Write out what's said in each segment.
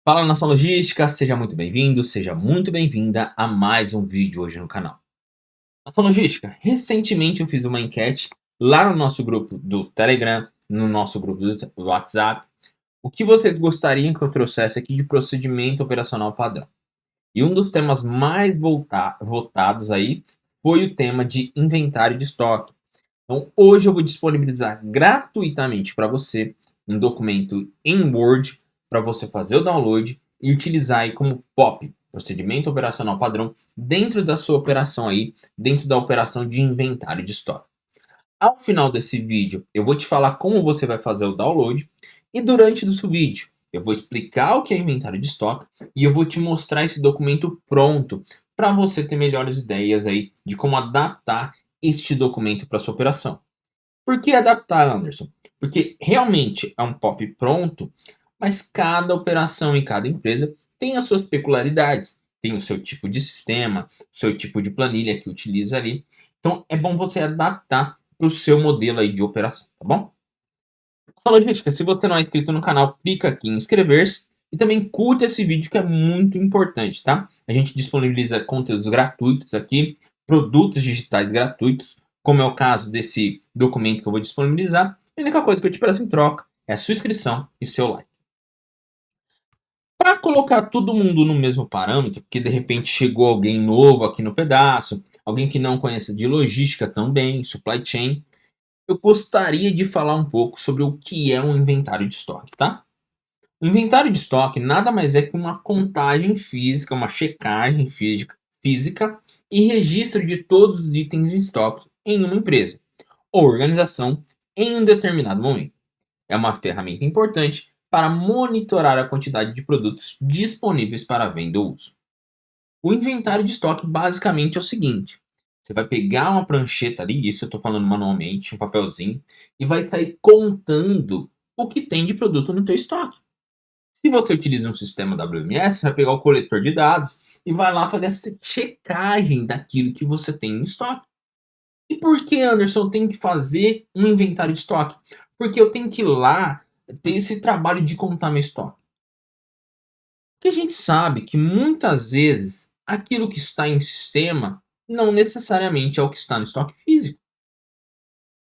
Fala, nação logística, seja muito bem-vindo, seja muito bem-vinda a mais um vídeo hoje no canal. Nação logística, recentemente eu fiz uma enquete lá no nosso grupo do Telegram, no nosso grupo do WhatsApp. O que vocês gostariam que eu trouxesse aqui de procedimento operacional padrão? E um dos temas mais votados aí foi o tema de inventário de estoque. Então hoje eu vou disponibilizar gratuitamente para você um documento em Word para você fazer o download e utilizar aí como POP, procedimento operacional padrão, dentro da sua operação aí, dentro da operação de inventário de estoque. Ao final desse vídeo, eu vou te falar como você vai fazer o download e durante o vídeo eu vou explicar o que é inventário de estoque e eu vou te mostrar esse documento pronto para você ter melhores ideias aí de como adaptar este documento para sua operação. Por que adaptar, Anderson? Porque realmente é um POP pronto, mas cada operação em cada empresa tem as suas peculiaridades, tem o seu tipo de sistema, o seu tipo de planilha que utiliza ali. Então é bom você adaptar para o seu modelo aí de operação, tá bom? Só logística, se você não é inscrito no canal, clica aqui em inscrever-se e também curta esse vídeo que é muito importante, tá? A gente disponibiliza conteúdos gratuitos aqui, produtos digitais gratuitos, como é o caso desse documento que eu vou disponibilizar. A única coisa que eu te peço em troca é a sua inscrição e seu like. Para colocar todo mundo no mesmo parâmetro, porque de repente chegou alguém novo aqui no pedaço, alguém que não conhece de logística também, supply chain, eu gostaria de falar um pouco sobre o que é um inventário de estoque, tá? O inventário de estoque nada mais é que uma contagem física, uma checagem física e registro de todos os itens em estoque em uma empresa ou organização em um determinado momento. É uma ferramenta importante para monitorar a quantidade de produtos disponíveis para venda ou uso. O inventário de estoque basicamente é o seguinte: você vai pegar uma prancheta ali, isso eu estou falando manualmente, um papelzinho, e vai sair contando o que tem de produto no teu estoque. Se você utiliza um sistema WMS, você vai pegar o coletor de dados e vai lá fazer essa checagem daquilo que você tem em estoque. E por que, Anderson, eu tenho que fazer um inventário de estoque? Porque eu tenho que ir lá ter esse trabalho de contar meu estoque. Porque a gente sabe que muitas vezes aquilo que está em sistema não necessariamente é o que está no estoque físico.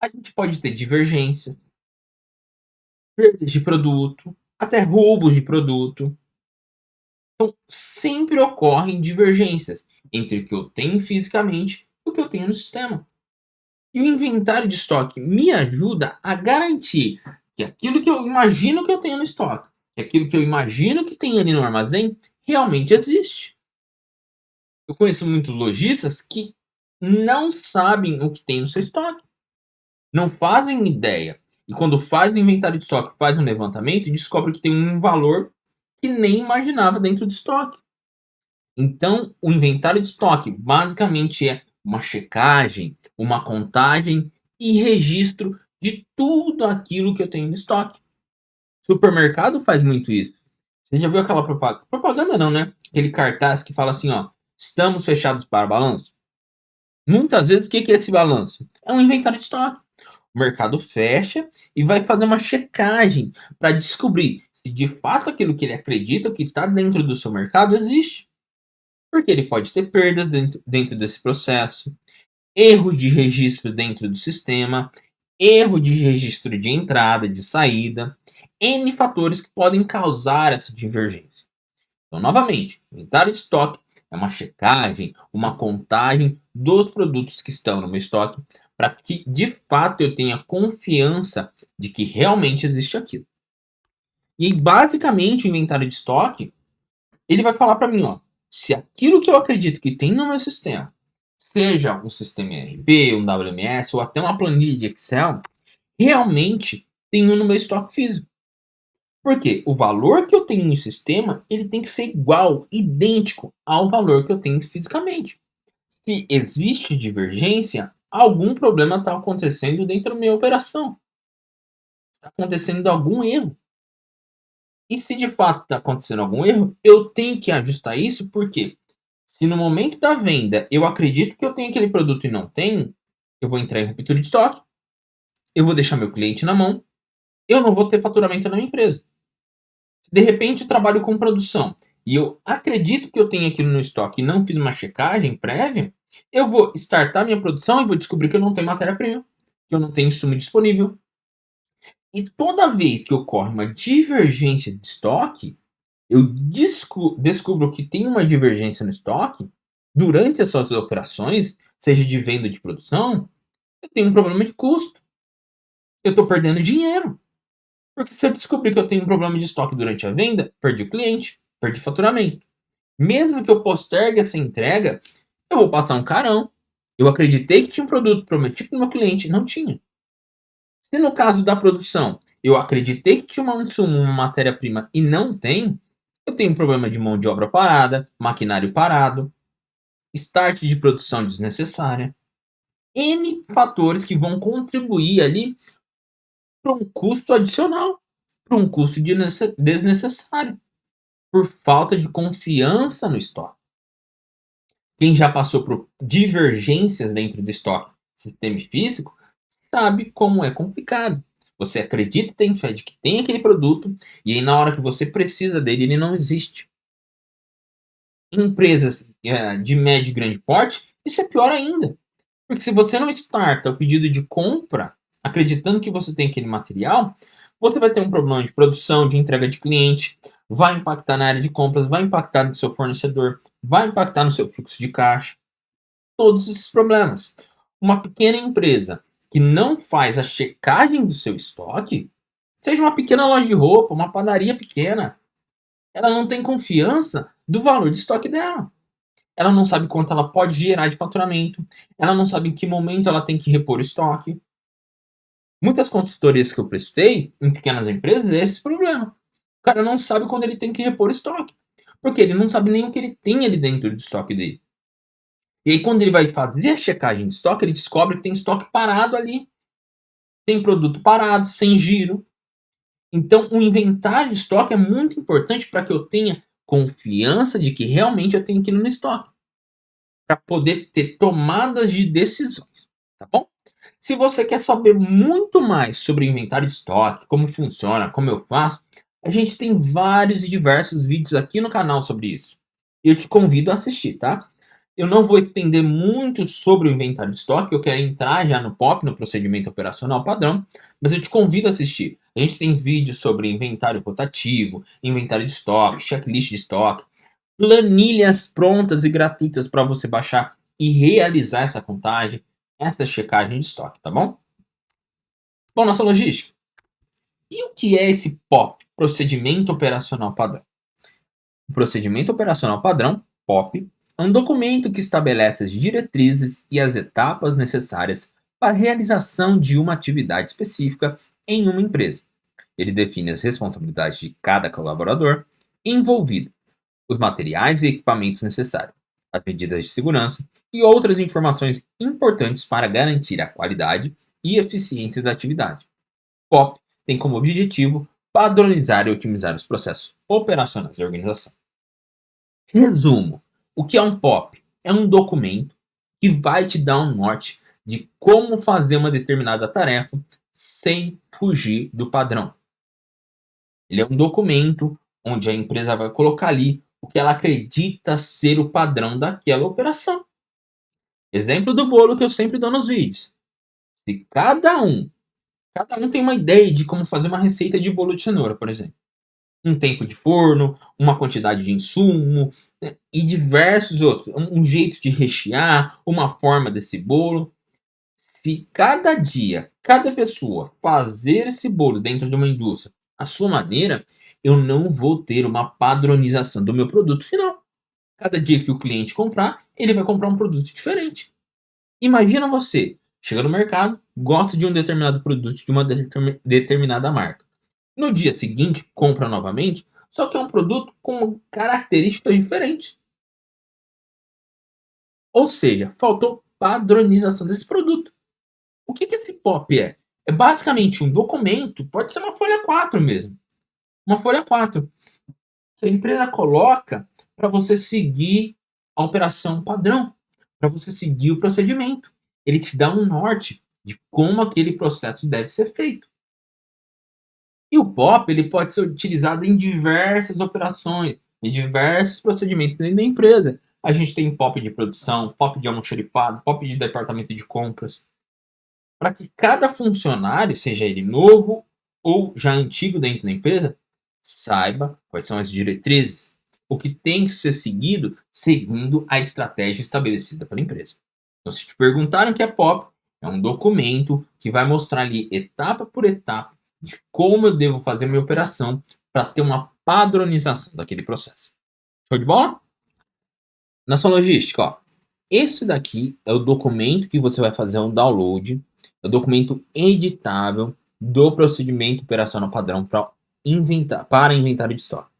A gente pode ter divergências, perdas de produto, até roubos de produto. Então, sempre ocorrem divergências entre o que eu tenho fisicamente e o que eu tenho no sistema. E o inventário de estoque me ajuda a garantir que aquilo que eu imagino que eu tenho no estoque, que aquilo que eu imagino que tem ali no armazém, realmente existe. Eu conheço muitos lojistas que não sabem o que tem no seu estoque, não fazem ideia. E quando faz o inventário de estoque, faz um levantamento, descobre que tem um valor que nem imaginava dentro do estoque. Então, o inventário de estoque basicamente é uma checagem, uma contagem e registro de tudo aquilo que eu tenho no estoque. Supermercado faz muito isso. Você já viu aquela propaganda? Propaganda não, né? Aquele cartaz que fala assim, ó, estamos fechados para balanço. Muitas vezes, o que é esse balanço? É um inventário de estoque. O mercado fecha e vai fazer uma checagem para descobrir se de fato aquilo que ele acredita que está dentro do seu mercado existe. Porque ele pode ter perdas dentro desse processo, erros de registro dentro do sistema, erro de registro de entrada, de saída, N fatores que podem causar essa divergência. Então, novamente, inventário de estoque é uma checagem, uma contagem dos produtos que estão no meu estoque para que de fato eu tenha confiança de que realmente existe aquilo. E basicamente o inventário de estoque ele vai falar para mim, ó, se aquilo que eu acredito que tem no meu sistema, seja um sistema ERP, um WMS ou até uma planilha de Excel, realmente tem no meu estoque físico. Porque o valor que eu tenho no sistema, ele tem que ser igual, idêntico ao valor que eu tenho fisicamente. Se existe divergência, algum problema está acontecendo dentro da minha operação. Está acontecendo algum erro. E se de fato está acontecendo algum erro, eu tenho que ajustar isso, porque se no momento da venda eu acredito que eu tenho aquele produto e não tenho, eu vou entrar em ruptura de estoque, eu vou deixar meu cliente na mão, eu não vou ter faturamento na minha empresa. De repente eu trabalho com produção e eu acredito que eu tenho aquilo no estoque e não fiz uma checagem prévia, eu vou startar minha produção e vou descobrir que eu não tenho matéria-prima, que eu não tenho insumo disponível. E toda vez que ocorre uma divergência de estoque, eu descubro que tem uma divergência no estoque durante as suas operações, seja de venda ou de produção, eu tenho um problema de custo. Eu estou perdendo dinheiro. Porque se eu descobrir que eu tenho um problema de estoque durante a venda, perdi o cliente, perdi faturamento. Mesmo que eu postergue essa entrega, eu vou passar um carão. Eu acreditei que tinha um produto prometido para o meu cliente, não tinha. Se no caso da produção, eu acreditei que tinha um insumo, uma matéria-prima e não tem, eu tenho um problema de mão de obra parada, maquinário parado, start de produção desnecessária. N fatores que vão contribuir ali para um custo adicional, para um custo desnecessário, por falta de confiança no estoque. Quem já passou por divergências dentro do estoque sistema físico sabe como é complicado. Você acredita e tem fé de que tem aquele produto e aí na hora que você precisa dele, ele não existe. Em empresas de médio e grande porte, isso é pior ainda. Porque se você não starta o pedido de compra acreditando que você tem aquele material, você vai ter um problema de produção, de entrega de cliente, vai impactar na área de compras, vai impactar no seu fornecedor, vai impactar no seu fluxo de caixa. Todos esses problemas. Uma pequena empresa que não faz a checagem do seu estoque, seja uma pequena loja de roupa, uma padaria pequena, ela não tem confiança do valor de estoque dela. Ela não sabe quanto ela pode gerar de faturamento, ela não sabe em que momento ela tem que repor o estoque. Muitas consultorias que eu prestei em pequenas empresas é esse problema. O cara não sabe quando ele tem que repor o estoque, porque ele não sabe nem o que ele tem ali dentro do estoque dele. E aí, quando ele vai fazer a checagem de estoque, ele descobre que tem estoque parado ali. Tem produto parado, sem giro. Então, o inventário de estoque é muito importante para que eu tenha confiança de que realmente eu tenho aquilo no estoque. Para poder ter tomadas de decisões. Tá bom? Se você quer saber muito mais sobre inventário de estoque, como funciona, como eu faço, a gente tem vários e diversos vídeos aqui no canal sobre isso. Eu te convido a assistir, tá? Eu não vou estender muito sobre o inventário de estoque, eu quero entrar já no POP, no procedimento operacional padrão, mas eu te convido a assistir. A gente tem vídeos sobre inventário rotativo, inventário de estoque, checklist de estoque, planilhas prontas e gratuitas para você baixar e realizar essa contagem, essa checagem de estoque, tá bom? Bom, nossa logística. E o que é esse POP, Procedimento Operacional Padrão? O Procedimento Operacional Padrão, POP, é um documento que estabelece as diretrizes e as etapas necessárias para a realização de uma atividade específica em uma empresa. Ele define as responsabilidades de cada colaborador envolvido, os materiais e equipamentos necessários, as medidas de segurança e outras informações importantes para garantir a qualidade e eficiência da atividade. O POP tem como objetivo padronizar e otimizar os processos operacionais da organização. Resumo: o que é um POP? É um documento que vai te dar um norte de como fazer uma determinada tarefa sem fugir do padrão. Ele é um documento onde a empresa vai colocar ali o que ela acredita ser o padrão daquela operação. Exemplo do bolo que eu sempre dou nos vídeos. Se cada um tem uma ideia de como fazer uma receita de bolo de cenoura, por exemplo. Um tempo de forno, uma quantidade de insumo, né, e diversos outros. Um jeito de rechear, uma forma desse bolo. Se cada dia, cada pessoa fazer esse bolo dentro de uma indústria à sua maneira, eu não vou ter uma padronização do meu produto final. Cada dia que o cliente comprar, ele vai comprar um produto diferente. Imagina você, chega no mercado, gosta de um determinado produto de uma determinada marca. No dia seguinte, compra novamente, só que é um produto com características diferentes. Ou seja, faltou padronização desse produto. O que esse POP é? É basicamente um documento, pode ser uma folha 4 mesmo. Uma folha 4 que a empresa coloca para você seguir a operação padrão, para você seguir o procedimento. Ele te dá um norte de como aquele processo deve ser feito. E o POP ele pode ser utilizado em diversas operações, em diversos procedimentos dentro da empresa. A gente tem POP de produção, POP de almoxarifado, POP de departamento de compras, para que cada funcionário, seja ele novo ou já antigo dentro da empresa, saiba quais são as diretrizes, o que tem que ser seguido seguindo a estratégia estabelecida pela empresa. Então, se te perguntarem o que é POP, é um documento que vai mostrar ali etapa por etapa de como eu devo fazer minha operação para ter uma padronização daquele processo. Show de bola? Na sua logística, ó, esse daqui é o documento que você vai fazer um download, é o documento editável do procedimento operacional padrão para inventário de estoque.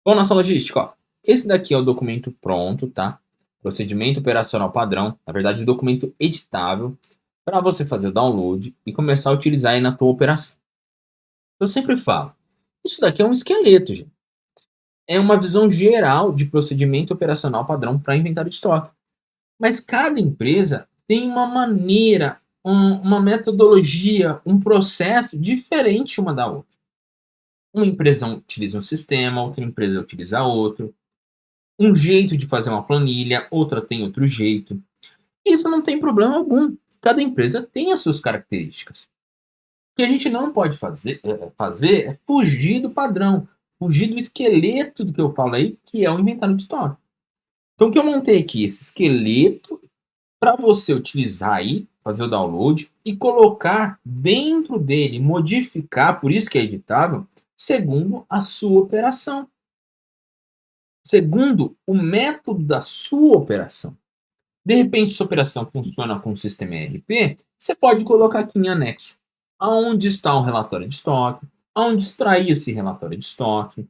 Bom, nossa logística, ó, esse daqui é o documento pronto, tá? Procedimento operacional padrão, na verdade, o documento editável para você fazer o download e começar a utilizar aí na tua operação. Eu sempre falo, isso daqui é um esqueleto, gente. É uma visão geral de procedimento operacional padrão para inventário de estoque. Mas cada empresa tem uma maneira, uma metodologia, um processo diferente uma da outra. Uma empresa utiliza um sistema, outra empresa utiliza outro. Um jeito de fazer uma planilha, outra tem outro jeito. Isso não tem problema algum. Cada empresa tem as suas características. O que a gente não pode fazer é fugir do padrão, fugir do esqueleto do que eu falo aí, que é o inventário de estoque. Então, o que eu montei aqui, esse esqueleto para você utilizar aí, fazer o download e colocar dentro dele, modificar, por isso que é editável, segundo a sua operação. Segundo o método da sua operação. De repente, sua operação funciona com o sistema ERP, você pode colocar aqui em anexo. Aonde está o relatório de estoque, aonde extrair esse relatório de estoque.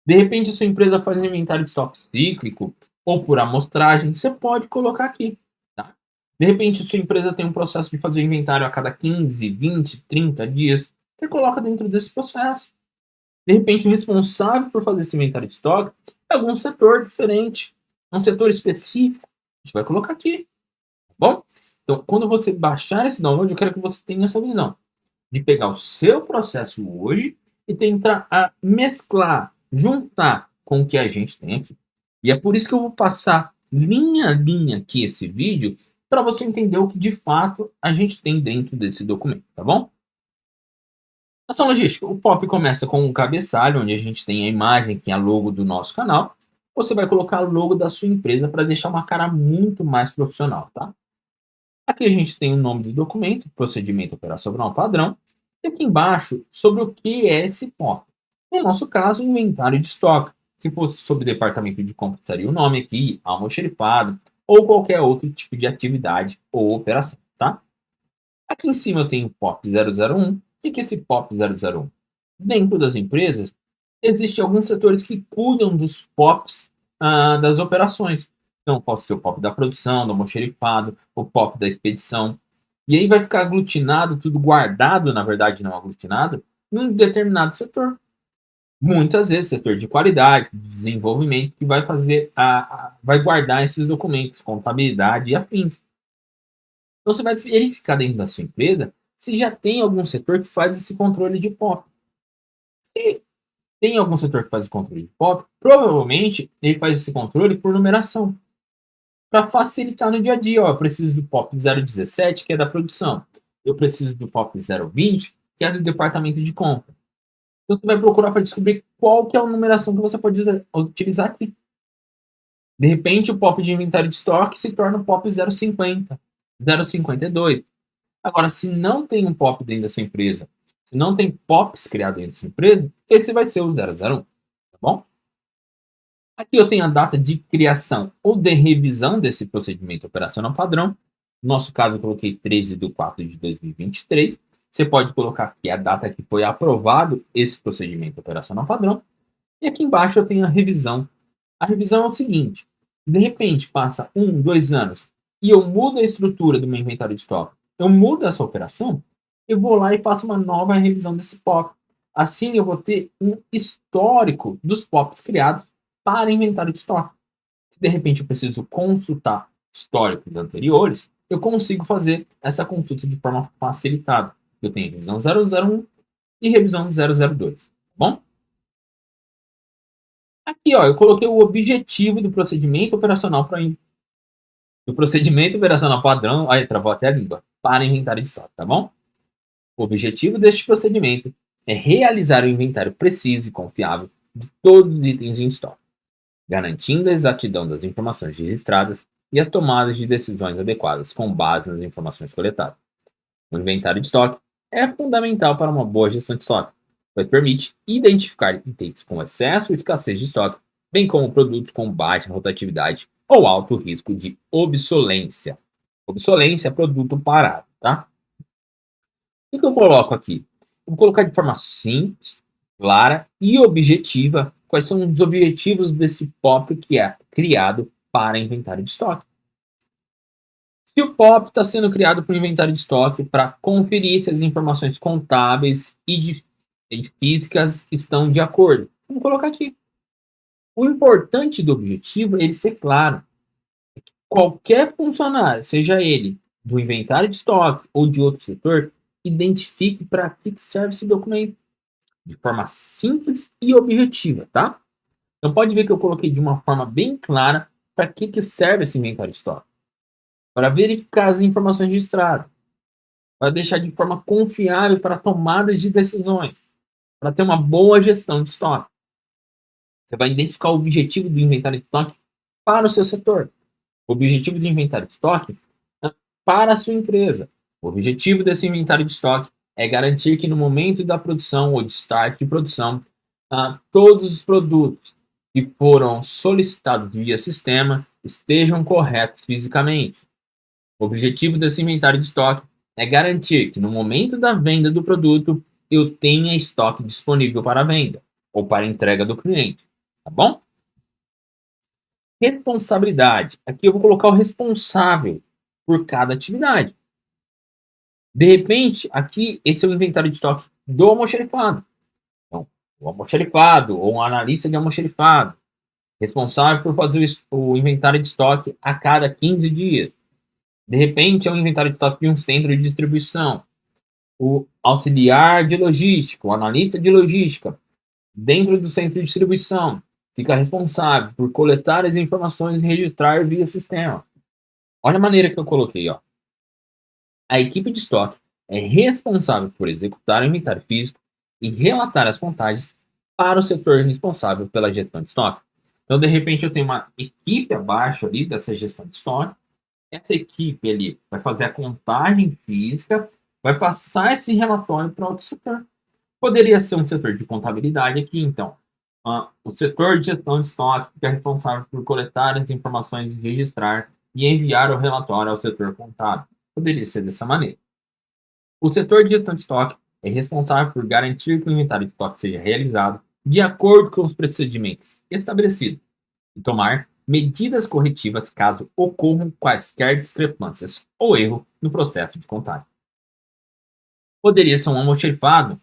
De repente, sua empresa faz um inventário de estoque cíclico ou por amostragem, você pode colocar aqui. Tá? De repente, sua empresa tem um processo de fazer inventário a cada 15, 20, 30 dias. Você coloca dentro desse processo. De repente, o responsável por fazer esse inventário de estoque é algum setor diferente, um setor específico. A gente vai colocar aqui. Tá bom? Então, quando você baixar esse download, eu quero que você tenha essa visão de pegar o seu processo hoje e tentar mesclar, juntar com o que a gente tem aqui. E é por isso que eu vou passar linha a linha aqui esse vídeo para você entender o que de fato a gente tem dentro desse documento, tá bom? Ação logística. O POP começa com um cabeçalho, onde a gente tem a imagem, que é a logo do nosso canal. Você vai colocar o logo da sua empresa para deixar uma cara muito mais profissional, tá? Aqui a gente tem o nome do documento, procedimento operacional padrão, e aqui embaixo sobre o que é esse POP. No nosso caso, inventário de estoque. Se fosse sobre departamento de compra, estaria o nome aqui, almoxarifado, ou qualquer outro tipo de atividade ou operação, tá? Aqui em cima eu tenho o POP 001. O que é esse POP 001? Dentro das empresas, existem alguns setores que cuidam dos POPs das operações. Então, posso ter o POP da produção, do almoxarifado, o POP da expedição. E aí vai ficar aglutinado, tudo guardado, na verdade não aglutinado, num determinado setor. Muitas vezes, setor de qualidade, de desenvolvimento, que vai fazer vai guardar esses documentos, contabilidade e afins. Então, você vai verificar dentro da sua empresa se já tem algum setor que faz esse controle de POP. Se tem algum setor que faz o controle de POP, provavelmente ele faz esse controle por numeração, para facilitar no dia a dia. Ó, eu preciso do POP 017, que é da produção. Eu preciso do POP 020, que é do departamento de compra. Então você vai procurar para descobrir qual que é a numeração que você pode utilizar aqui. De repente, o POP de inventário de estoque se torna o POP 050, 052. Agora, se não tem um POP dentro da sua empresa, se não tem POPs criados dentro da sua empresa, esse vai ser o 001, tá bom? Aqui eu tenho a data de criação ou de revisão desse procedimento operacional padrão. No nosso caso, eu coloquei 13 de 4 de 2023. Você pode colocar aqui a data que foi aprovado esse procedimento operacional padrão. E aqui embaixo eu tenho a revisão. A revisão é o seguinte: de repente passa 1, 2 anos e eu mudo a estrutura do meu inventário de estoque, eu mudo essa operação, eu vou lá e faço uma nova revisão desse POP. Assim eu vou ter um histórico dos POPs criados para inventário de estoque. Se de repente eu preciso consultar históricos anteriores, eu consigo fazer essa consulta de forma facilitada. Eu tenho a revisão 001 e revisão do 002, tá bom? Aqui, ó, eu coloquei o objetivo do procedimento operacional padrão, aí travou até a língua, para inventário de estoque, tá bom? O objetivo deste procedimento é realizar um inventário preciso e confiável de todos os itens em estoque, garantindo a exatidão das informações registradas e as tomadas de decisões adequadas com base nas informações coletadas. O inventário de estoque é fundamental para uma boa gestão de estoque, pois permite identificar itens com excesso ou escassez de estoque, bem como produtos com baixa rotatividade ou alto risco de obsolência. Obsolência é produto parado, tá? O que eu coloco aqui? Eu vou colocar de forma simples, clara e objetiva quais são os objetivos desse POP que é criado para inventário de estoque. Se o POP está sendo criado para o inventário de estoque para conferir se as informações contábeis e físicas estão de acordo. Vamos colocar aqui. O importante do objetivo é ele ser claro. Qualquer funcionário, seja ele do inventário de estoque ou de outro setor, identifique para que serve esse documento de forma simples e objetiva, tá? Então pode ver que eu coloquei de uma forma bem clara para que serve esse inventário de estoque. Para verificar as informações registradas, para deixar de forma confiável para tomadas de decisões, para ter uma boa gestão de estoque. Você vai identificar o objetivo do inventário de estoque para o seu setor, o objetivo do inventário de estoque para a sua empresa. O objetivo desse inventário de estoque é garantir que no momento da produção ou de start de produção, todos os produtos que foram solicitados via sistema estejam corretos fisicamente. O objetivo desse inventário de estoque é garantir que no momento da venda do produto eu tenha estoque disponível para venda ou para entrega do cliente, tá bom? Responsabilidade. Aqui eu vou colocar o responsável por cada atividade. De repente, aqui esse é o inventário de estoque do almoxarifado. Então, o almoxarifado ou um analista de almoxarifado, responsável por fazer o inventário de estoque a cada 15 dias. De repente, é um inventário de estoque de um centro de distribuição. O auxiliar de logística, o analista de logística, dentro do centro de distribuição, fica responsável por coletar as informações e registrar via sistema. Olha a maneira que eu coloquei, ó. A equipe de estoque é responsável por executar o inventário físico e relatar as contagens para o setor responsável pela gestão de estoque. Então, de repente, eu tenho uma equipe abaixo ali dessa gestão de estoque. Essa equipe ali vai fazer a contagem física, vai passar esse relatório para outro setor. Poderia ser um setor de contabilidade aqui, então. O setor de gestão de estoque fica responsável por coletar as informações e registrar e enviar o relatório ao setor contábil. Poderia ser dessa maneira. O setor de gestão de estoque é responsável por garantir que o inventário de estoque seja realizado de acordo com os procedimentos estabelecidos e tomar medidas corretivas caso ocorram quaisquer discrepâncias ou erro no processo de contagem. Poderia ser um almoxarifado.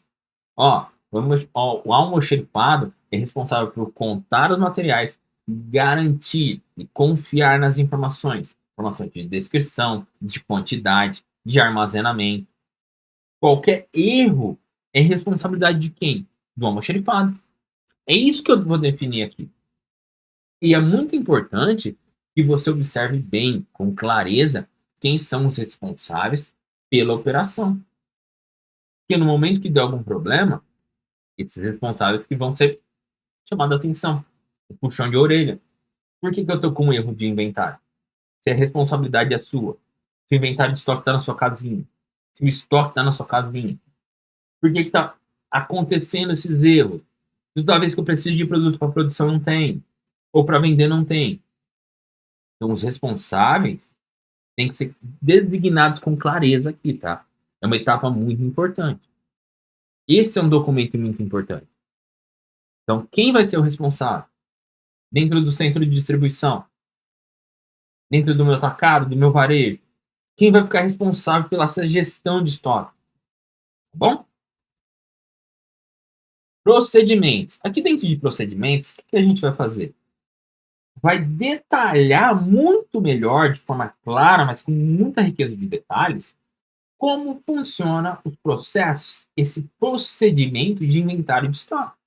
O almoxarifado é responsável por contar os materiais, garantir e confiar nas informações de descrição, de quantidade, de armazenamento. Qualquer erro é responsabilidade de quem? Do almoxarifado. É isso que eu vou definir aqui. E é muito importante que você observe bem, com clareza, quem são os responsáveis pela operação. Porque no momento que der algum problema, esses responsáveis que vão ser chamados a atenção. O puxão de orelha. Por que eu estou com um erro de inventário? Se a responsabilidade é sua. Se o inventário de estoque está na sua casinha. Se o estoque está na sua casinha. Por que está acontecendo esses erros? Toda vez que eu preciso de produto para produção, não tem. Ou para vender, não tem. Então, os responsáveis têm que ser designados com clareza aqui, tá? É uma etapa muito importante. Esse é um documento muito importante. Então, quem vai ser o responsável? Dentro do centro de distribuição? Dentro do meu atacado, do meu varejo? Quem vai ficar responsável pela essa gestão de estoque? Tá bom? Procedimentos. Aqui dentro de procedimentos, o que a gente vai fazer? Vai detalhar muito melhor, de forma clara, mas com muita riqueza de detalhes, como funciona os processos, esse procedimento de inventário de estoque.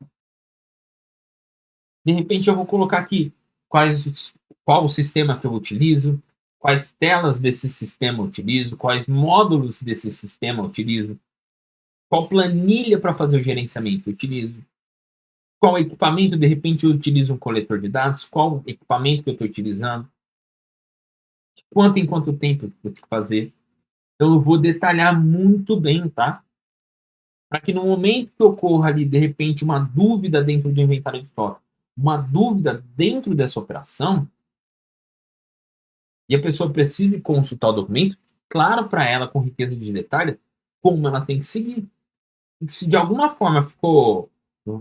De repente eu vou colocar aqui qual o sistema que eu utilizo, quais telas desse sistema eu utilizo, quais módulos desse sistema eu utilizo, qual planilha para fazer o gerenciamento eu utilizo, qual equipamento, de repente eu utilizo um coletor de dados, qual equipamento que eu estou utilizando, quanto em quanto tempo eu tenho que fazer. Então eu vou detalhar muito bem, tá? Para que no momento que ocorra ali, de repente, uma dúvida dentro do inventário de estoque, uma dúvida dentro dessa operação, e a pessoa precise consultar o documento, claro para ela, com riqueza de detalhes, como ela tem que seguir. Se de alguma forma ficou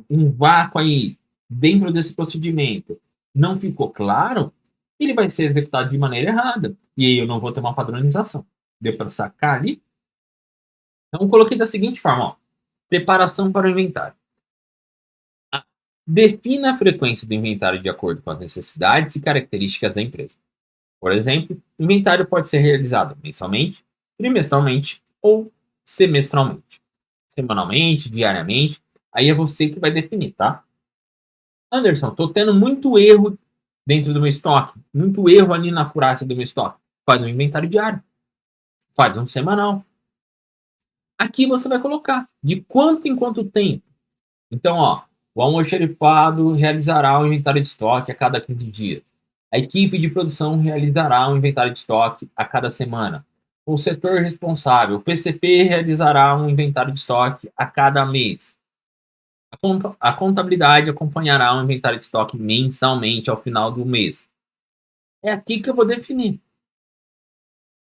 um vácuo aí dentro desse procedimento, não ficou claro, ele vai ser executado de maneira errada. E aí eu não vou ter uma padronização. Deu para sacar ali? Então eu coloquei da seguinte forma, ó, preparação para o inventário. Defina a frequência do inventário de acordo com as necessidades e características da empresa. Por exemplo, o inventário pode ser realizado mensalmente, trimestralmente ou semestralmente. Semanalmente, diariamente, aí é você que vai definir, tá? Anderson, estou tendo muito erro dentro do meu estoque, muito erro ali na acurácia do meu estoque. Faz um inventário diário, faz um semanal. Aqui você vai colocar de quanto em quanto tempo. Então, ó, o almoxerifado realizará o inventário de estoque a cada 15 dias. A equipe de produção realizará um inventário de estoque a cada semana. O setor responsável, o PCP, realizará um inventário de estoque a cada mês. A contabilidade acompanhará o inventário de estoque mensalmente ao final do mês. É aqui que eu vou definir.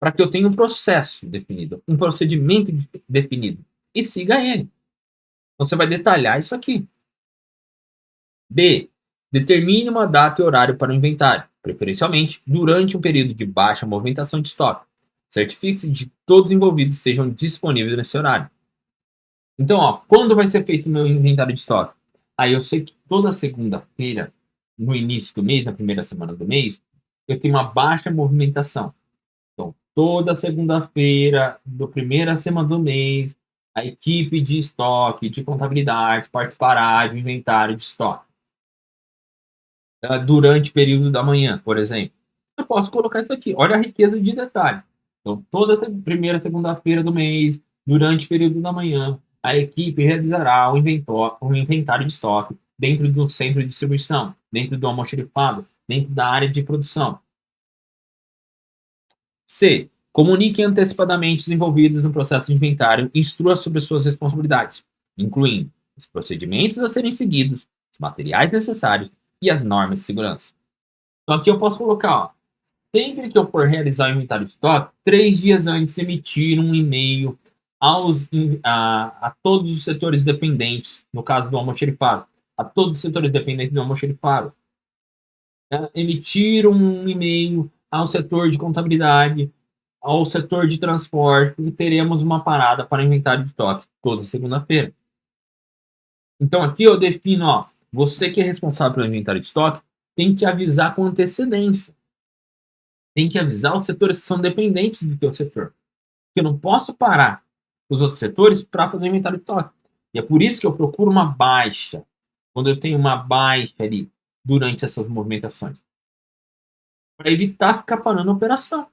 Para que eu tenha um processo definido, um procedimento definido. E siga ele. Você vai detalhar isso aqui. B. Determine uma data e horário para o inventário, preferencialmente durante um período de baixa movimentação de estoque. Certifique-se de que todos os envolvidos estejam disponíveis nesse horário. Então, ó, quando vai ser feito o meu inventário de estoque? Aí eu sei que toda segunda-feira, no início do mês, na primeira semana do mês, eu tenho uma baixa movimentação. Então, toda segunda-feira, da primeira semana do mês, a equipe de estoque, de contabilidade, participará de um inventário de estoque. Durante o período da manhã, por exemplo. Eu posso colocar isso aqui. Olha a riqueza de detalhe. Então, toda primeira segunda-feira do mês, durante o período da manhã, a equipe realizará um inventário de estoque dentro do centro de distribuição, dentro do almoxerifado, dentro da área de produção. C. Comunique antecipadamente os envolvidos no processo de inventário e instrua sobre suas responsabilidades, incluindo os procedimentos a serem seguidos, os materiais necessários e as normas de segurança. Então aqui eu posso colocar, ó, sempre que eu for realizar o inventário de estoque, 3 dias antes emitir um e-mail a todos os setores dependentes, no caso do almoxerifado, a todos os setores dependentes do almoxerifado. Emitir um e-mail ao setor de contabilidade, ao setor de transporte, e teremos uma parada para inventário de estoque toda segunda-feira. Então aqui eu defino, ó, você que é responsável pelo inventário de estoque tem que avisar com antecedência. Tem que avisar os setores que são dependentes do teu setor. Porque eu não posso parar os outros setores para fazer o inventário de estoque. E é por isso que eu procuro uma baixa. Quando eu tenho uma baixa ali durante essas movimentações. Para evitar ficar parando a operação.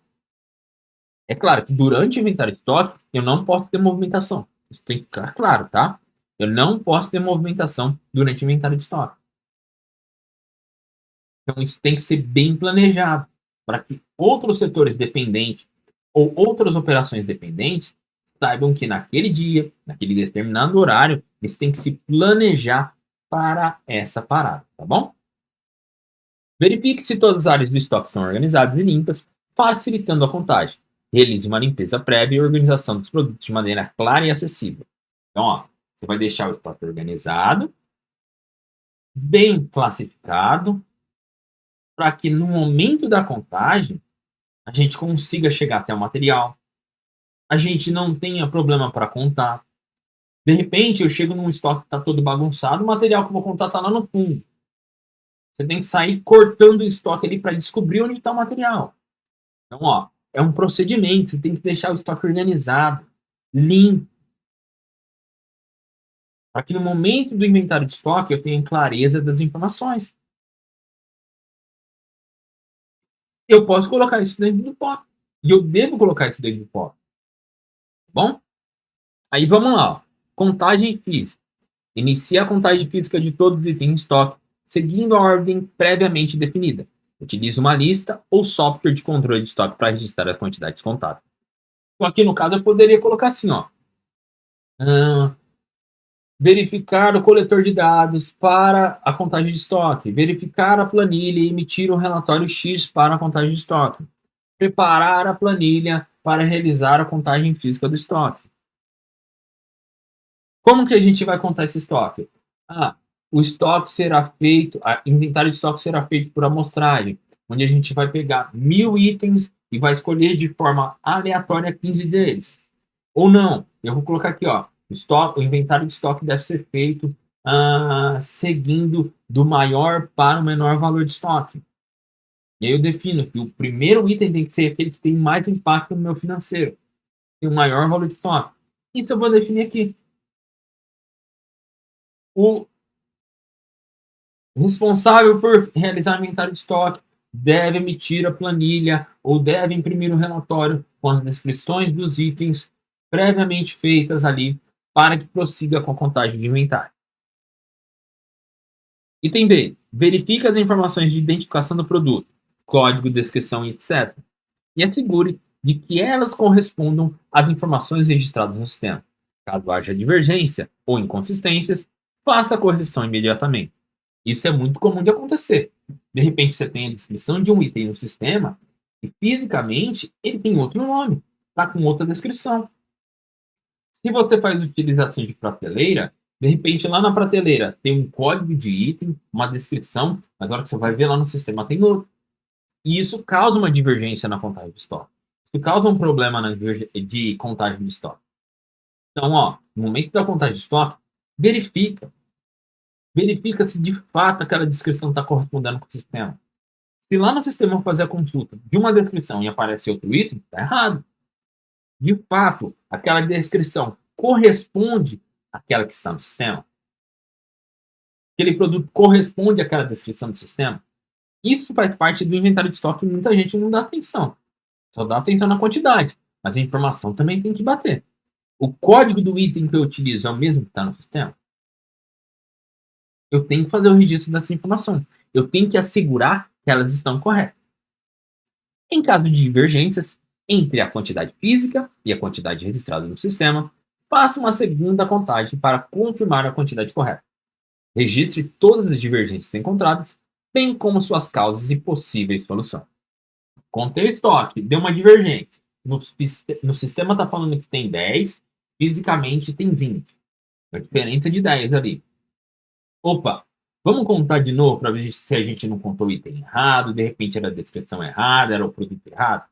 É claro que durante o inventário de estoque eu não posso ter movimentação. Isso tem que ficar claro, tá? Eu não posso ter movimentação durante o inventário de estoque. Então isso tem que ser bem planejado para que outros setores dependentes ou outras operações dependentes saibam que naquele dia, naquele determinado horário, eles têm que se planejar para essa parada, tá bom? Verifique se todas as áreas do estoque estão organizadas e limpas, facilitando a contagem. Realize uma limpeza prévia e organização dos produtos de maneira clara e acessível. Então, ó, você vai deixar o estoque organizado, bem classificado, para que no momento da contagem a gente consiga chegar até o material, a gente não tenha problema para contar. De repente, eu chego num estoque que está todo bagunçado, o material que eu vou contar está lá no fundo. Você tem que sair cortando o estoque ali para descobrir onde está o material. Então, ó, é um procedimento, você tem que deixar o estoque organizado. limpo, para que no momento do inventário de estoque eu tenha clareza das informações. Eu posso colocar isso dentro do POC. E eu devo colocar isso dentro do POC. Bom? Aí vamos lá. Ó. Contagem física. Inicia a contagem física de todos os itens em estoque, seguindo a ordem previamente definida. Utilize uma lista ou software de controle de estoque para registrar a quantidade descontada. Então, aqui no caso, eu poderia colocar assim, ó. Verificar o coletor de dados para a contagem de estoque. Verificar a planilha e emitir um relatório X para a contagem de estoque. Preparar a planilha para realizar a contagem física do estoque. Como que a gente vai contar esse estoque? O estoque será feito, o inventário de estoque será feito por amostragem, onde a gente vai pegar 1000 itens e vai escolher de forma aleatória 15 deles. Ou não, eu vou colocar aqui, ó, o inventário de estoque deve ser feito seguindo do maior para o menor valor de estoque. E aí eu defino que o primeiro item tem que ser aquele que tem mais impacto no meu financeiro, tem o maior valor de estoque. Isso eu vou definir aqui. O responsável por realizar inventário de estoque deve emitir a planilha ou deve imprimir um relatório com as descrições dos itens previamente feitas ali para que prossiga com a contagem de inventário. Item B. Verifique as informações de identificação do produto, código, descrição, etc. E assegure de que elas correspondam às informações registradas no sistema. Caso haja divergência ou inconsistências, faça a correção imediatamente. Isso é muito comum de acontecer. De repente você tem a descrição de um item no sistema e fisicamente ele tem outro nome, está com outra descrição. Se você faz utilização de prateleira, de repente lá na prateleira tem um código de item, uma descrição, mas na hora que você vai ver lá no sistema tem outro. E isso causa uma divergência na contagem de estoque. Isso causa um problema de contagem de estoque. Então, ó, no momento da contagem de estoque, verifica se de fato aquela descrição está correspondendo com o sistema. Se lá no sistema eu fazer a consulta de uma descrição e aparecer outro item, está errado. De fato, aquela descrição corresponde àquela que está no sistema? Aquele produto corresponde àquela descrição do sistema? Isso faz parte do inventário de estoque e muita gente não dá atenção. Só dá atenção na quantidade, mas a informação também tem que bater. O código do item que eu utilizo é o mesmo que está no sistema? Eu tenho que fazer o registro dessa informação. Eu tenho que assegurar que elas estão corretas. Em caso de divergências entre a quantidade física e a quantidade registrada no sistema, faça uma segunda contagem para confirmar a quantidade correta. Registre todas as divergências encontradas, bem como suas causas e possíveis soluções. Contei o estoque, deu uma divergência. No sistema está falando que tem 10, fisicamente tem 20. A diferença de 10 ali. Opa, vamos contar de novo para ver se a gente não contou o item errado, de repente era a descrição errada, era o produto errado.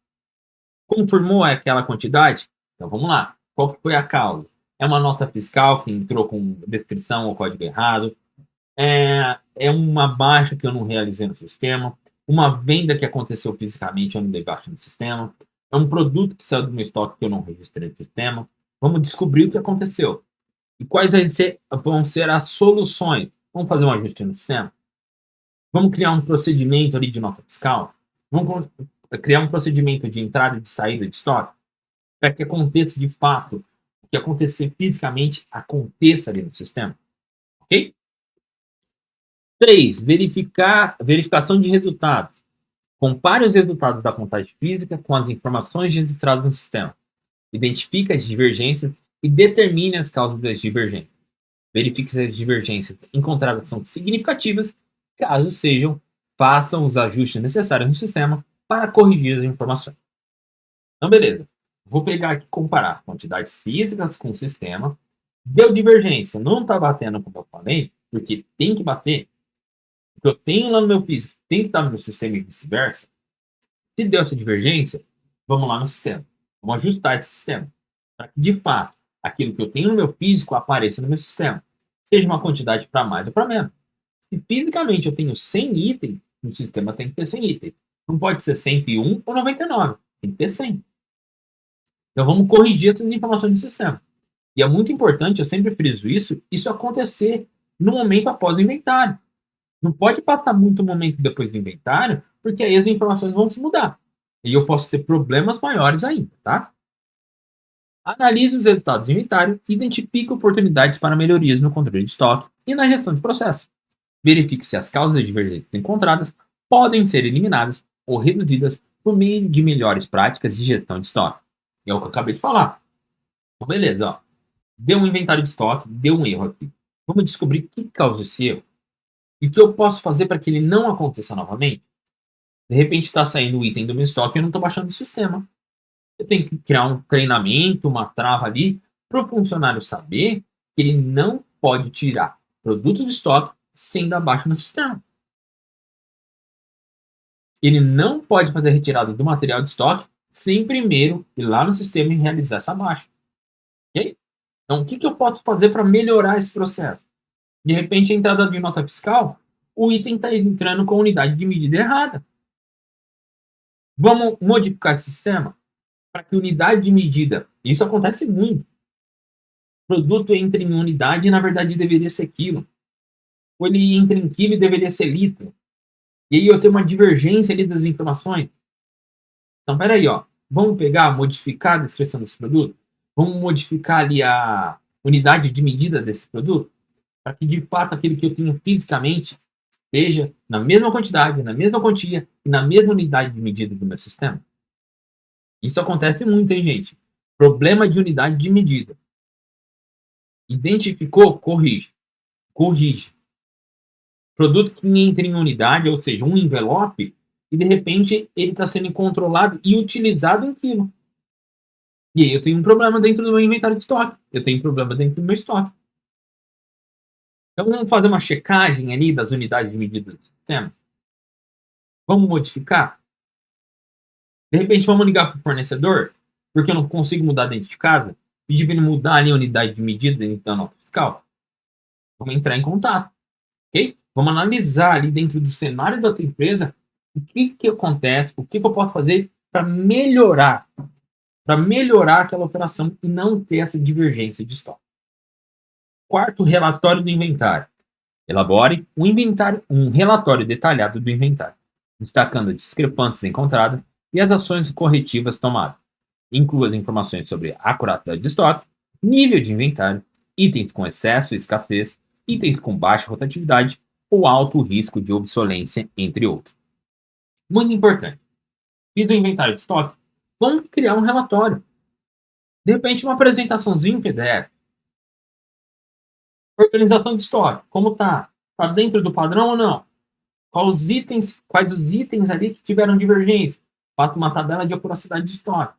Confirmou aquela quantidade? Então vamos lá. Qual que foi a causa? É uma nota fiscal que entrou com descrição ou código errado? É uma baixa que eu não realizei no sistema? Uma venda que aconteceu fisicamente, eu não dei baixa no sistema? É um produto que saiu do meu estoque que eu não registrei no sistema? Vamos descobrir o que aconteceu. E quais vão ser as soluções? Vamos fazer um ajuste no sistema? Vamos criar um procedimento ali de nota fiscal? Vamos criar um procedimento de entrada e de saída de estoque? Para que aconteça de fato, o que acontecer fisicamente, aconteça ali no sistema. Ok? 3. Verificação de resultados. Compare os resultados da contagem física com as informações registradas no sistema. Identifique as divergências e determine as causas das divergências. Verifique se as divergências encontradas são significativas. Caso sejam, façam os ajustes necessários no sistema para corrigir as informações. Então, beleza. Vou pegar aqui e comparar quantidades físicas com o sistema. Deu divergência, não está batendo como eu falei, porque tem que bater. O que eu tenho lá no meu físico tem que estar no meu sistema e vice-versa. Se deu essa divergência, vamos lá no sistema. Vamos ajustar esse sistema. Para que, de fato, aquilo que eu tenho no meu físico apareça no meu sistema. Seja uma quantidade para mais ou para menos. Se fisicamente eu tenho 100 itens, no sistema tem que ter 100 itens. Não pode ser 101 ou 99. Tem que ter 100. Então vamos corrigir essas informações do sistema. E é muito importante, eu sempre friso isso acontecer no momento após o inventário. Não pode passar muito momento depois do inventário, porque aí as informações vão se mudar. E eu posso ter problemas maiores ainda, tá? Analise os resultados do inventário e identifique oportunidades para melhorias no controle de estoque e na gestão de processo. Verifique se as causas divergentes encontradas podem ser eliminadas ou reduzidas por meio de melhores práticas de gestão de estoque. É o que eu acabei de falar. Então, beleza, ó. Deu um inventário de estoque, deu um erro aqui. Vamos descobrir o que causa esse erro e o que eu posso fazer para que ele não aconteça novamente. De repente está saindo o item do meu estoque e eu não estou baixando o sistema. Eu tenho que criar um treinamento, uma trava ali, para o funcionário saber que ele não pode tirar produto de estoque sem dar baixa no sistema. Ele não pode fazer a retirada do material de estoque sem primeiro ir lá no sistema e realizar essa baixa. Ok? Então, o que eu posso fazer para melhorar esse processo? De repente, a entrada de nota fiscal, o item está entrando com a unidade de medida errada. Vamos modificar esse sistema para que unidade de medida, isso acontece muito. O produto entra em unidade e na verdade deveria ser quilo. Ou ele entra em quilo e deveria ser litro. E aí eu tenho uma divergência ali das informações. Então, peraí, ó. Vamos pegar, modificar a descrição desse produto? Vamos modificar ali a unidade de medida desse produto? Para que de fato aquele que eu tenho fisicamente esteja na mesma quantidade, na mesma quantia e na mesma unidade de medida do meu sistema. Isso acontece muito, hein, gente? Problema de unidade de medida. Identificou? Corrige. Corrige. Produto que entra em unidade, ou seja, um envelope, e de repente ele está sendo controlado e utilizado em quilo. E aí eu tenho um problema dentro do meu inventário de estoque. Eu tenho um problema dentro do meu estoque. Então vamos fazer uma checagem ali das unidades de medida do sistema. Vamos modificar? De repente vamos ligar para o fornecedor, porque eu não consigo mudar dentro de casa, pedir para ele mudar ali a unidade de medida dentro da nota fiscal. Vamos entrar em contato, ok? Vamos analisar ali dentro do cenário da tua empresa o que acontece, o que eu posso fazer para melhorar aquela operação e não ter essa divergência de estoque. Quarto, relatório do inventário. Elabore um relatório detalhado do inventário, destacando discrepâncias encontradas e as ações corretivas tomadas. Inclua as informações sobre a acuracidade de estoque, nível de inventário, itens com excesso e escassez, itens com baixa rotatividade ou alto risco de obsolência, entre outros. Muito importante. Fiz o inventário de estoque? Vamos criar um relatório. De repente, uma apresentaçãozinha em PDF. Organização de estoque. Como está? Está dentro do padrão ou não? Quais os itens ali que tiveram divergência? Faço uma tabela de acuracidade de estoque.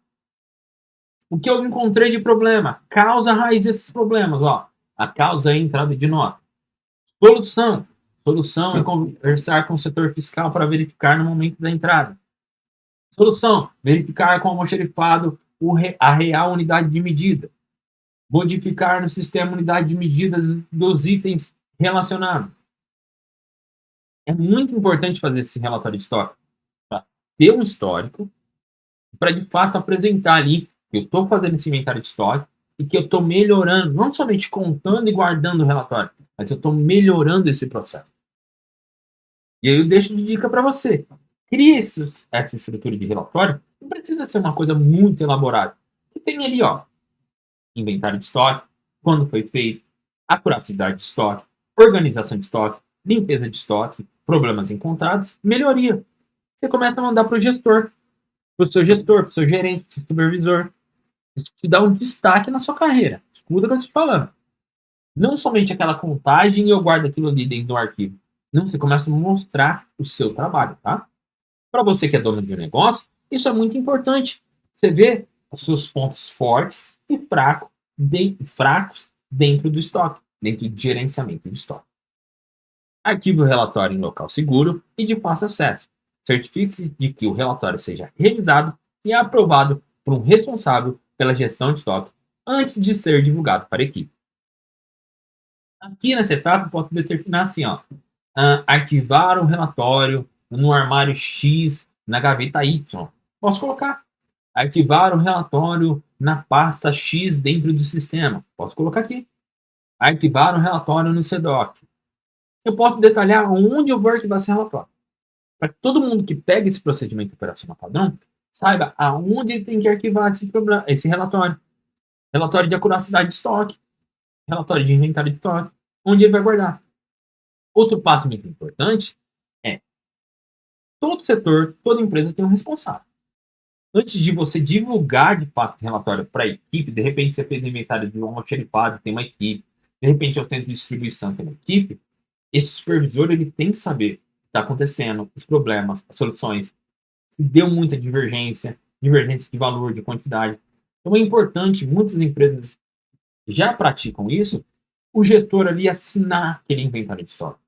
O que eu encontrei de problema? Causa raiz desses problemas. Ó, a causa é a entrada de nota. Solução. Solução é conversar com o setor fiscal para verificar no momento da entrada. Solução: verificar com o almoxarifado a real unidade de medida. Modificar no sistema unidade de medida dos itens relacionados. É muito importante fazer esse relatório de estoque para ter um histórico, para de fato apresentar ali que eu estou fazendo esse inventário de estoque e que eu estou melhorando, não somente contando e guardando o relatório, mas eu estou melhorando esse processo. E aí eu deixo de dica para você. Crie essa estrutura de relatório, não precisa ser uma coisa muito elaborada. Você tem ali, ó, inventário de estoque, quando foi feito, acuracidade de estoque, organização de estoque, limpeza de estoque, problemas encontrados, melhoria. Você começa a mandar para o gestor, para o seu gestor, para o seu gerente, para o seu supervisor. Isso te dá um destaque na sua carreira. Escuta o que eu estou te falando. Não somente aquela contagem e eu guardo aquilo ali dentro do arquivo. Não, você começa a mostrar o seu trabalho, tá? Para você que é dono de um negócio, isso é muito importante. Você vê os seus pontos fortes e fracos dentro do estoque, dentro do gerenciamento do estoque. Arquive o relatório em local seguro e de fácil acesso. Certifique-se de que o relatório seja revisado e aprovado por um responsável pela gestão de estoque antes de ser divulgado para a equipe. Aqui nessa etapa, eu posso determinar assim, ó, arquivar o relatório no armário X, na gaveta Y. Posso colocar arquivar o relatório na pasta X dentro do sistema. Posso colocar aqui. Arquivar um relatório no CDOC. Eu posso detalhar onde eu vou arquivar esse relatório. Para que todo mundo que pega esse procedimento operacional padrão saiba aonde ele tem que arquivar esse relatório. Relatório de acuracidade de estoque, relatório de inventário de estoque, onde ele vai guardar. Outro passo muito importante é todo setor, toda empresa tem um responsável. Antes de você divulgar de fato esse relatório para a equipe, de repente você fez o inventário de um almoxarifado, tem uma equipe, de repente é o centro de distribuição tem uma equipe, esse supervisor ele tem que saber o que está acontecendo, os problemas, as soluções, se deu muita divergência de valor, de quantidade. Então é importante, muitas empresas já praticam isso, o gestor ali assinar aquele inventário de estoque,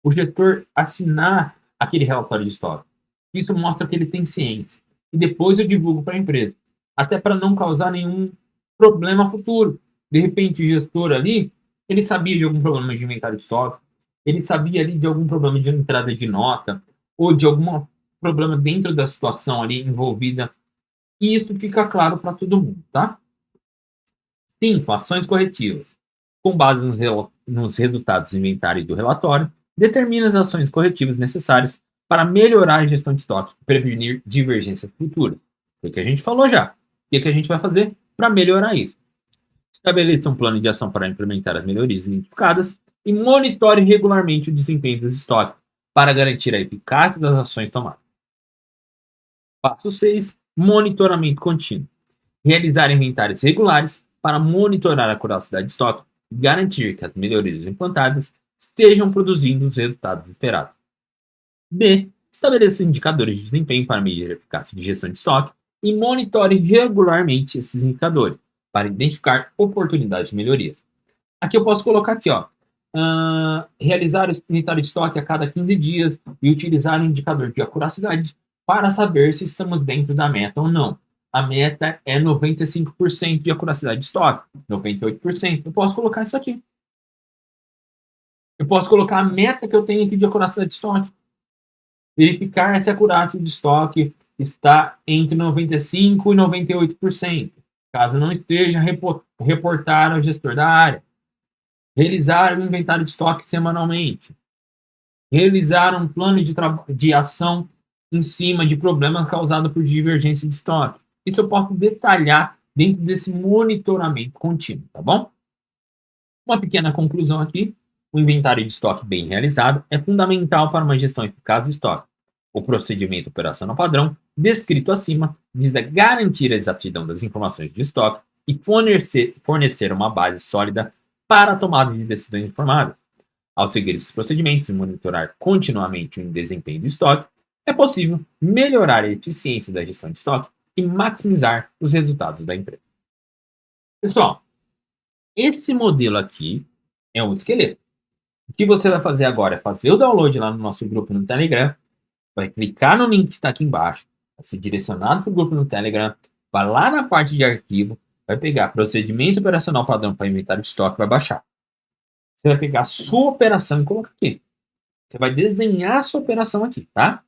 o gestor assinar aquele relatório de estoque. Isso mostra que ele tem ciência. E depois eu divulgo para a empresa, até para não causar nenhum problema futuro. De repente o gestor ali, ele sabia de algum problema de inventário de estoque, ele sabia ali de algum problema de entrada de nota, ou de algum problema dentro da situação ali envolvida. E isso fica claro para todo mundo, tá? 5. Ações corretivas. Com base nos resultados do inventário e do relatório, determina as ações corretivas necessárias para melhorar a gestão de estoque e prevenir divergências futuras. Foi o que a gente falou já. O que a gente vai fazer para melhorar isso? Estabeleça um plano de ação para implementar as melhorias identificadas e monitore regularmente o desempenho dos estoques para garantir a eficácia das ações tomadas. Passo 6. Monitoramento contínuo. Realizar inventários regulares para monitorar a curiosidade de estoque e garantir que as melhorias implantadas estejam produzindo os resultados esperados. B. Estabeleça indicadores de desempenho para medir a eficácia de gestão de estoque e monitore regularmente esses indicadores para identificar oportunidades de melhorias. Aqui eu posso colocar aqui, ó, realizar o inventário de estoque a cada 15 dias e utilizar o indicador de acuracidade para saber se estamos dentro da meta ou não. A meta é 95% de acuracidade de estoque, 98%. Eu posso colocar isso aqui. Eu posso colocar a meta que eu tenho aqui de acuracidade de estoque. Verificar se a acurácia de estoque está entre 95% e 98%. Caso não esteja, reportar ao gestor da área. Realizar o inventário de estoque semanalmente. Realizar um plano de ação em cima de problemas causados por divergência de estoque. Isso eu posso detalhar dentro desse monitoramento contínuo, tá bom? Uma pequena conclusão aqui. O inventário de estoque bem realizado é fundamental para uma gestão eficaz do estoque. O procedimento operacional padrão, descrito acima, visa garantir a exatidão das informações de estoque e fornecer uma base sólida para a tomada de decisões informadas. Ao seguir esses procedimentos e monitorar continuamente o desempenho do estoque, é possível melhorar a eficiência da gestão de estoque e maximizar os resultados da empresa. Pessoal, esse modelo aqui é um esqueleto. O que você vai fazer agora é fazer o download lá no nosso grupo no Telegram, vai clicar no link que está aqui embaixo, vai ser direcionado para o grupo no Telegram, vai lá na parte de arquivo, vai pegar procedimento operacional padrão para inventário de estoque, vai baixar. Você vai pegar a sua operação e colocar aqui. Você vai desenhar a sua operação aqui, tá?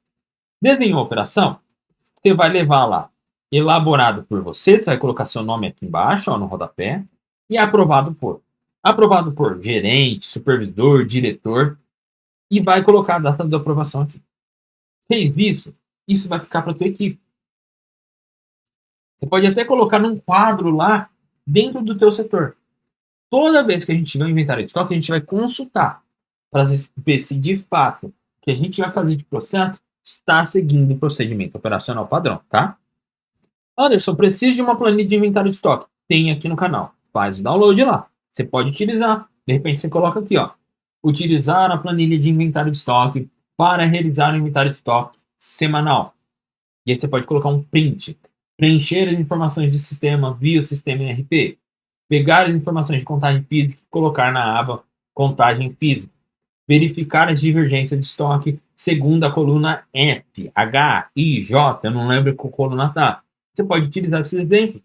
Desenhou a operação, você vai levar lá, elaborado por você, você vai colocar seu nome aqui embaixo, ó, no rodapé, e aprovado por. Aprovado por gerente, supervisor, diretor, e vai colocar a data de aprovação aqui. Fez isso, isso vai ficar para a tua equipe. Você pode até colocar num quadro lá dentro do teu setor. Toda vez que a gente tiver um inventário de estoque, a gente vai consultar para ver se de fato o que a gente vai fazer de processo está seguindo o procedimento operacional padrão, tá? Anderson, preciso de uma planilha de inventário de estoque. Tem aqui no canal. Faz o download lá. Você pode utilizar. De repente você coloca aqui, ó. Utilizar a planilha de inventário de estoque para realizar o inventário de estoque semanal. E aí você pode colocar um print. Preencher as informações do sistema via o sistema ERP. Pegar as informações de contagem física e colocar na aba contagem física. Verificar as divergências de estoque segundo a coluna F, H, I, J. Eu não lembro qual coluna está. Você pode utilizar esses exemplos.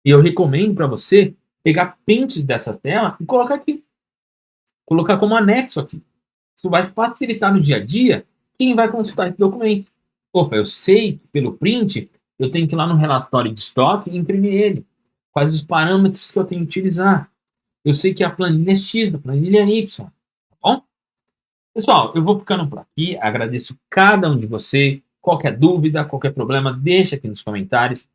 E eu recomendo para você pegar prints dessa tela e colocar aqui. Colocar como anexo aqui. Isso vai facilitar no dia a dia quem vai consultar esse documento. Opa, eu sei que pelo print eu tenho que ir lá no relatório de estoque e imprimir ele. quais os parâmetros que eu tenho que utilizar. Eu sei que a planilha é X, a planilha é Y, tá bom? Pessoal, eu vou ficando por aqui, agradeço cada um de vocês. Qualquer dúvida, qualquer problema, deixa aqui nos comentários.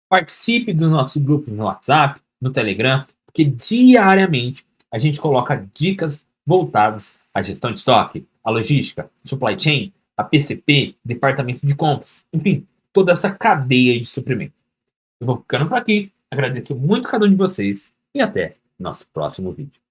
Participe dos nossos grupos no WhatsApp, no Telegram, porque diariamente a gente coloca dicas voltadas à gestão de estoque, à logística, supply chain, a PCP, departamento de compras, enfim, toda essa cadeia de suprimento. Eu vou ficando por aqui, agradeço muito cada um de vocês e até nosso próximo vídeo.